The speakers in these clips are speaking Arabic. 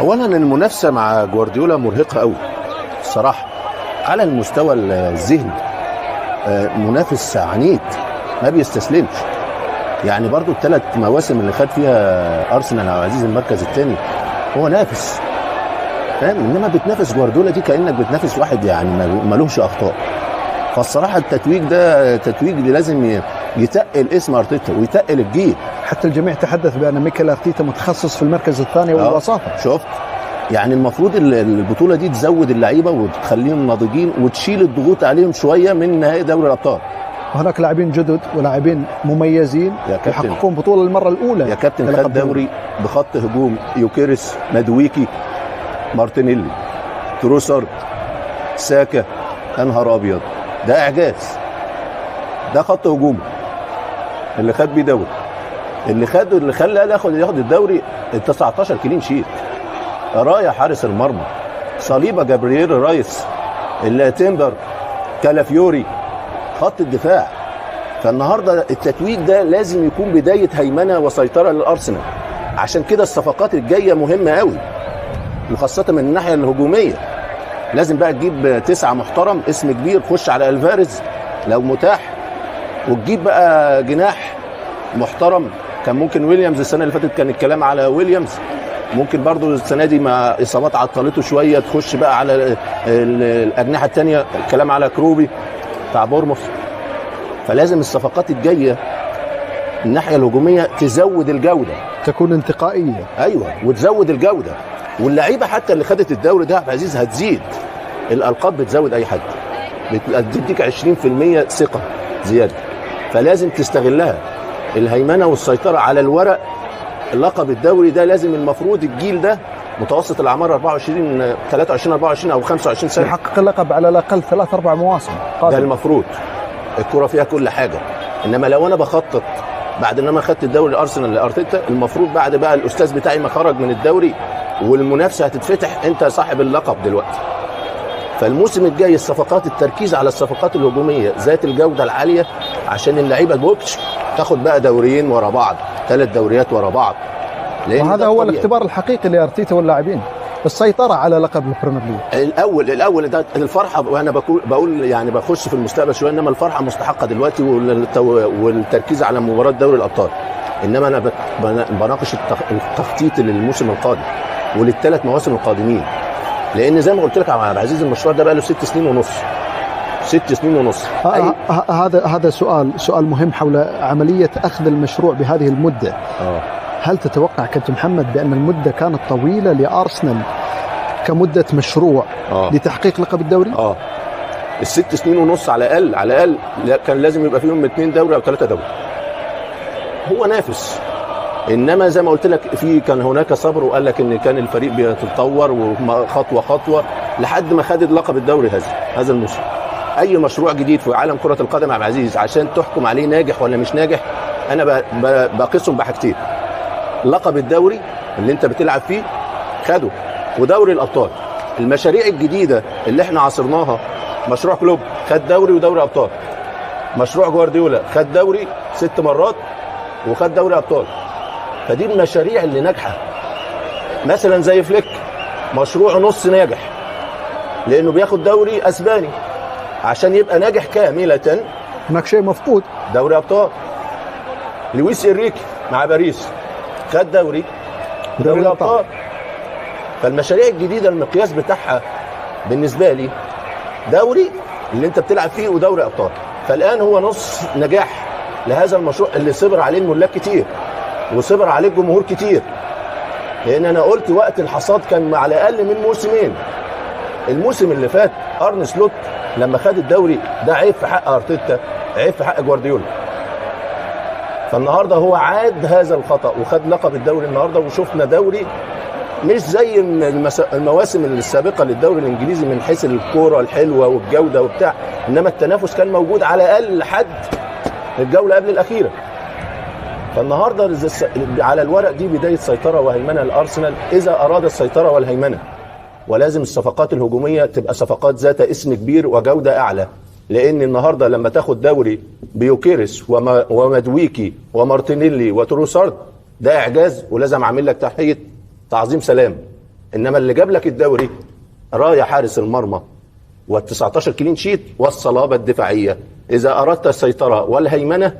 اولا المنافسه مع جوارديولا مرهقه قوي الصراحه على المستوى الذهني. منافس عنيد ما بيستسلمش. يعني برضو الثلاث مواسم اللي خد فيها ارسنال على عزيز المركز الثاني هو نافس، فاهم؟ انما بتنافس جوارديولا دي كانك بتنافس واحد يعني مالوش اخطاء. فالصراحه التتويج ده تتويج لازم يتقل اسم ارتيتا ويتقل الجيل. حتى الجميع تحدث بان ميكيل ارتيتا متخصص في المركز الثاني والوساطه. شفت؟ يعني المفروض البطوله دي تزود اللعيبه وتخليهم ناضجين وتشيل الضغوط عليهم شويه من نهائي دوري الابطال. وهناك لاعبين جدد ولاعبين مميزين يحققون بطوله المره الاولى. يا كابتن خد دوري بخط هجوم يوكيريس، مادويكي، مارتينيلي، تروسارد، ساكا. يا نهار ابيض، ده اعجاز. ده خط هجوم اللي خد بيه دوري، اللي خلى ياخد الدوري ال 19 كلين شيت. رايا حارس المرمى، صليبه، جابرييل رايس، تيمبر، كالافيوري، خط الدفاع. فالنهارده التتويج ده لازم يكون بدايه هيمنه وسيطره للارسنال. عشان كده الصفقات الجايه مهمه قوي، وخاصه من الناحيه الهجوميه. لازم بقى تجيب 9 محترم، اسم كبير، خش على الفاريز لو متاح، وتجيب بقى جناح محترم. كان ممكن ويليامز السنه اللي فاتت كان الكلام على ويليامز، ممكن برضو السنه دي مع اصابات عطلته شويه تخش بقى على الاجنحه الثانيه، الكلام على كروبي بتاع بورموث. فلازم الصفقات الجايه الناحيه الهجوميه تزود الجوده، تكون انتقائيه. ايوه، وتزود الجوده. واللعيبه حتى اللي خدت الدوري ده عبد العزيز هتزيد. الالقاب بتزود اي حد، بتديك 20% ثقه زياده، فلازم تستغلها. الهيمنه والسيطره على الورق، اللقب الدوري ده لازم المفروض الجيل ده متوسط الاعمار 23 24 او 25 سنه يحقق اللقب على الاقل 3-4 مواسم ده المفروض. الكره فيها كل حاجه. انما لو انا بخطط بعد ان انا خدت الدوري الارسنال لارتيتا، المفروض بعد بقى الاستاذ بتاعي ما خرج من الدوري والمنافسه هتتفتح، انت صاحب اللقب دلوقتي. فالموسم الجاي الصفقات، التركيز على الصفقات الهجوميه ذات الجوده العاليه، عشان اللعيبه بوكش تاخد بقى دوريين ورا بعض، 3 دوريات ورا بعض. وهذا هو الاختبار الحقيقي لارتيتا واللاعبين، السيطره على لقب البريمير ليج. الاول ده الفرحه، وانا بقول يعني بخش في المستقبل شويه، انما الفرحه مستحقه دلوقتي والتركيز على مباراه دوري الابطال. انما انا بناقش التخطيط للموسم القادم ولل3 مواسم القادمين، لان زي ما قلت لك يا عبد العزيز المشروع ده بقى له 6 سنين ونص. 6 سنين ونص. هذا سؤال مهم حول عمليه اخذ المشروع بهذه المده. هل تتوقع كابتن محمد بأن المدة كانت طويلة لأرسنال كمدة مشروع لتحقيق لقب الدوري؟ ال6 سنين ونص على الأقل كان لازم يبقى فيهم 2 دوري أو 3 دوري. هو نافس، إنما زي ما قلت لك كان هناك صبر، وقال لك إن كان الفريق بيتطور خطوة خطوة لحد ما خد لقب الدوري هذا الموسم. أي مشروع جديد في عالم كرة القدم يا عبد العزيز عشان تحكم عليه ناجح ولا مش ناجح، أنا بقيسهم بحاجتين: لقب الدوري اللي انت بتلعب فيه خده، ودوري الابطال. المشاريع الجديده اللي احنا عاصرناها، مشروع كلوب خد دوري ودوري ابطال، مشروع جوارديولا خد دوري 6 مرات وخد دوري ابطال. فدي المشاريع اللي ناجحه. مثلا زي فليك، مشروع نص ناجح لانه بياخد دوري اسباني عشان يبقى ناجح كامله. هناك شيء مفقود، دوري ابطال. لويس إنريكي مع باريس خد دوري ودوري الابطال. فالمشاريع الجديده المقياس بتاعها بالنسبه لي دوري اللي انت بتلعب فيه ودوري ابطال. فالان هو نص نجاح لهذا المشروع اللي صبر عليه الملاك كتير وصبر عليه الجمهور كتير. لان انا قلت وقت الحصاد كان على الاقل من موسمين. الموسم اللي فات ارن سلوت لما خد الدوري ده عيب في حق ارتيتا، عيب في حق جوارديولا. فالنهارده هو عاد هذا الخطأ وخد لقب الدوري النهارده، وشفنا دوري مش زي المواسم السابقه للدوري الانجليزي من حيث الكوره الحلوه والجوده وبتاع، انما التنافس كان موجود على الاقل لحد الجوله قبل الاخيره. فالنهارده على الورق دي بدايه سيطره وهيمنه الارسنال اذا اراد السيطره والهيمنه. ولازم الصفقات الهجوميه تبقى صفقات ذات اسم كبير وجوده اعلى، لان النهارده لما تاخد دوري بيوكيريس ومادويكي ومارتينيلي وتروسارد ده اعجاز، ولازم اعمل لك تحيه تعظيم سلام. انما اللي جاب لك الدوري راية حارس المرمى وال19 كلين شيت والصلابه الدفاعيه. اذا اردت السيطره والهيمنه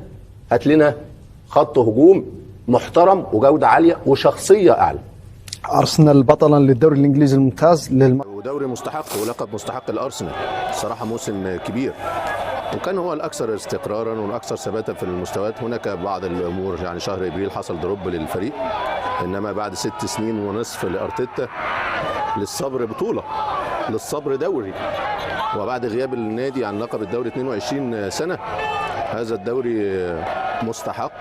هات لنا خط هجوم محترم وجوده عاليه وشخصيه اعلى. ارسنال بطلا للدوري الانجليزي الممتاز ودوري مستحق ولقب مستحق الارسنال. الصراحه موسم كبير وكان هو الاكثر استقرارا والاكثر ثباتا في المستويات. هناك بعض الامور يعني شهر ابريل حصل دروب للفريق، انما بعد 6 سنين ونصف لارتيتا للصبر بطوله، للصبر دوري، وبعد غياب النادي عن لقب الدوري 22 سنه هذا الدوري مستحق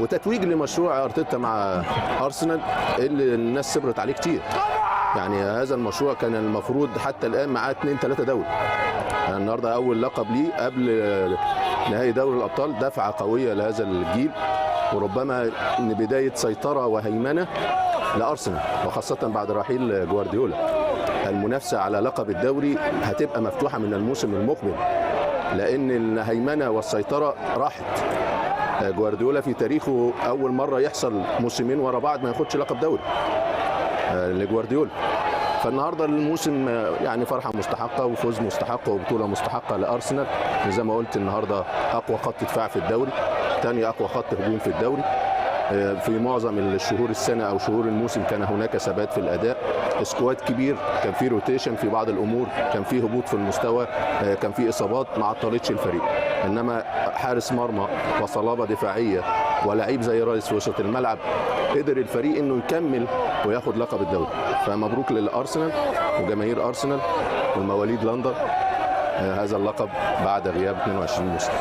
وتتويج لمشروع ارتيتا مع ارسنال اللي الناس صبرت عليه كتير. يعني هذا المشروع كان المفروض حتى الان معاه 2-3 دوري. يعني النهارده اول لقب ليه قبل نهائي دوري الابطال، دفعه قويه لهذا الجيل وربما ان بدايه سيطره وهيمنه لارسنال، وخاصه بعد رحيل جوارديولا. المنافسه على لقب الدوري هتبقى مفتوحه من الموسم المقبل، لان الهيمنه والسيطره راحت. جوارديولا في تاريخه اول مره يحصل موسمين ورا بعض ما ياخدش لقب دوري لجوارديولا. فالنهارده الموسم يعني فرحه مستحقه وفوز مستحق وبطوله مستحقه لارسنال. زي ما قلت النهارده اقوى خط دفاع في الدوري، ثاني اقوى خط هجوم في الدوري. في معظم الشهور السنه او شهور الموسم كان هناك ثبات في الاداء، سكواد كبير، كان في روتيشن في بعض الامور، كان في هبوط في المستوى، كان في اصابات ما عطلتش الفريق. انما حارس مرمى وصلابه دفاعيه ولعيب زي رايس في وسط الملعب قدر الفريق انه يكمل وياخد لقب الدوري. فمبروك للارسنال وجماهير ارسنال والمواليد لندن هذا اللقب بعد غياب 22 موسم.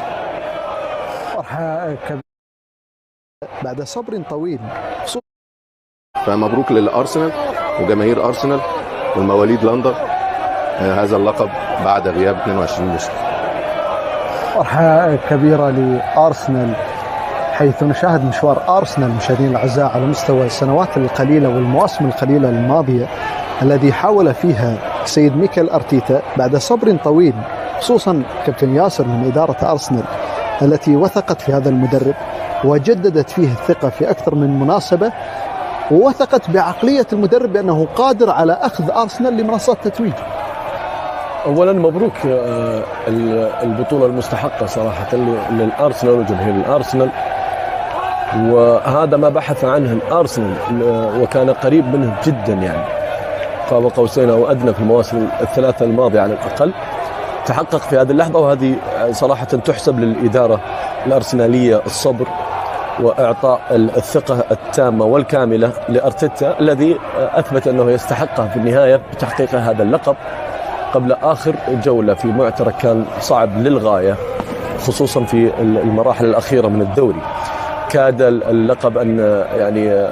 بعد صبر طويل. فمبروك للارسنال وجماهير ارسنال والمواليد لندن هذا اللقب بعد غياب 22 موسم. فرحة كبيرة لارسنال، حيث نشاهد مشوار ارسنال مشاهدينا الاعزاء على مستوى السنوات القليله والمواسم القليله الماضيه الذي حاول فيها سيد ميكيل ارتيتا بعد صبر طويل، خصوصا كابتن ياسر من اداره ارسنال التي وثقت في هذا المدرب وجددت فيه الثقه في اكثر من مناسبه، ووثقت بعقليه المدرب بانه قادر على اخذ ارسنال لمنصات تتويج. اولا مبروك البطوله المستحقه صراحه للارسنال وجماهير الارسنال، وهذا ما بحث عنه الارسنال وكان قريب منه جدا، يعني قاب قوسين او ادنى في المواسم الثلاثه الماضيه على الاقل. تحقق في هذه اللحظه، وهذه صراحه تحسب للاداره الارسناليه الصبر واعطاء الثقه التامه والكامله لارتيتا الذي اثبت انه يستحقها في النهايه بتحقيق هذا اللقب قبل آخر جولة في معترك كان صعب للغاية، خصوصا في المراحل الأخيرة من الدوري. كاد اللقب أن يعني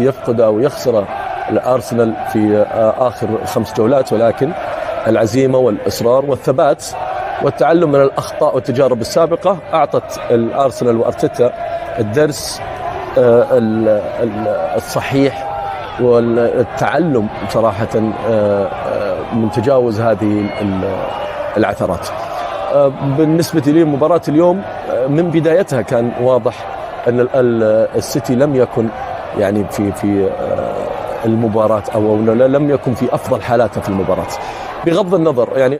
يفقد أو يخسر الأرسنال في آخر 5 جولات، ولكن العزيمة والإصرار والثبات والتعلم من الأخطاء والتجارب السابقة أعطت الأرسنال وأرتيتا الدرس الصحيح والتعلم صراحة من تجاوز هذه العثرات. بالنسبة لي مباراة اليوم من بدايتها كان واضح أن السيتي لم يكن يعني في المباراة أو لم يكن في أفضل حالاته في المباراة، بغض النظر يعني